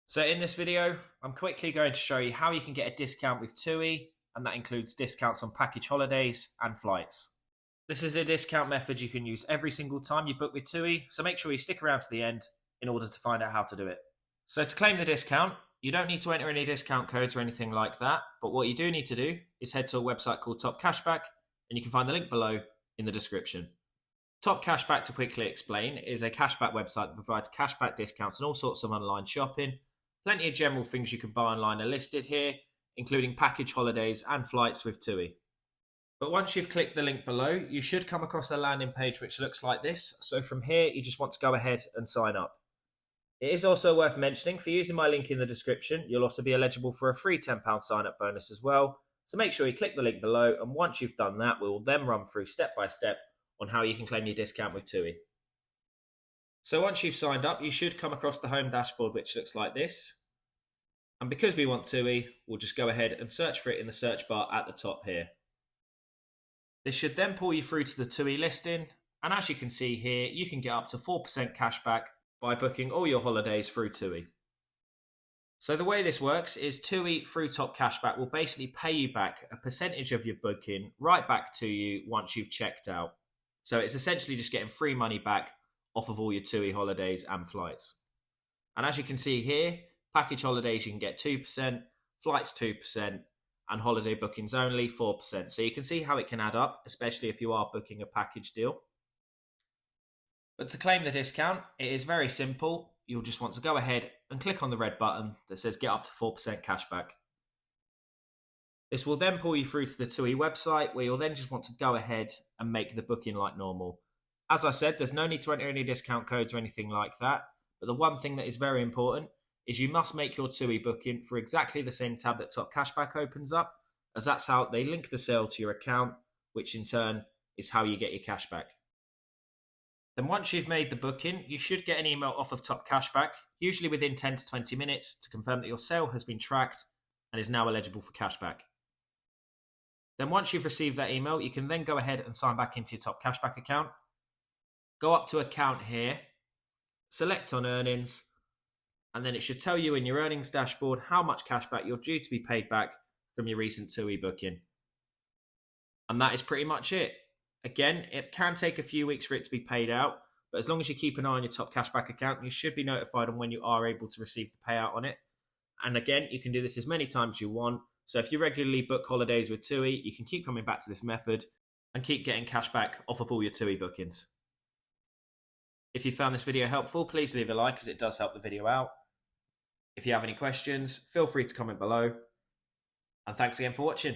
So in this video, I'm quickly going to show you how you can get a discount with TUI, and that includes discounts on package holidays and flights. This is a discount method you can use every single time you book with TUI, so make sure you stick around to the end in order to find out how to do it. So to claim the discount, you don't need to enter any discount codes or anything like that, but what you do need to do is head to a website called TopCashback, and you can find the link below in the description. TopCashback, to quickly explain, is a cashback website that provides cashback discounts on all sorts of online shopping. Plenty of general things you can buy online are listed here, including package holidays and flights with TUI. But once you've clicked the link below, you should come across a landing page which looks like this. So from here, you just want to go ahead and sign up. It is also worth mentioning, for using my link in the description, you'll also be eligible for a free £10 sign up bonus as well. So make sure you click the link below, and once you've done that, we will then run through step by step on how you can claim your discount with TUI. So once you've signed up, you should come across the home dashboard which looks like this. And because we want TUI, we'll just go ahead and search for it in the search bar at the top here. This should then pull you through to the TUI listing, and as you can see here, you can get up to 4% cashback by booking all your holidays through TUI. So the way this works is TUI through TopCashback will basically pay you back a percentage of your booking right back to you once you've checked out. So it's essentially just getting free money back off of all your TUI holidays and flights. And as you can see here, package holidays you can get 2%, flights 2%, and holiday bookings only 4%. So you can see how it can add up, especially if you are booking a package deal. But to claim the discount, it is very simple. You'll just want to go ahead and click on the red button that says get up to 4% cashback. This will then pull you through to the TUI website, where you'll then just want to go ahead and make the booking like normal. As I said, there's no need to enter any discount codes or anything like that, but the one thing that is very important is you must make your TUI booking for exactly the same tab that TopCashback opens up, as that's how they link the sale to your account, which in turn is how you get your cashback. Then once you've made the booking, you should get an email off of TopCashback, usually within 10 to 20 minutes, to confirm that your sale has been tracked and is now eligible for cashback. Then once you've received that email, you can then go ahead and sign back into your TopCashback account. Go up to account here, select on earnings, and then it should tell you in your earnings dashboard how much cashback you're due to be paid back from your recent TUI booking. And that is pretty much it. Again, it can take a few weeks for it to be paid out, but as long as you keep an eye on your TopCashback account, you should be notified on when you are able to receive the payout on it. And again, you can do this as many times as you want. So if you regularly book holidays with TUI, you can keep coming back to this method and keep getting cashback off of all your TUI bookings. If you found this video helpful, please leave a like, as it does help the video out. If you have any questions, feel free to comment below. And thanks again for watching.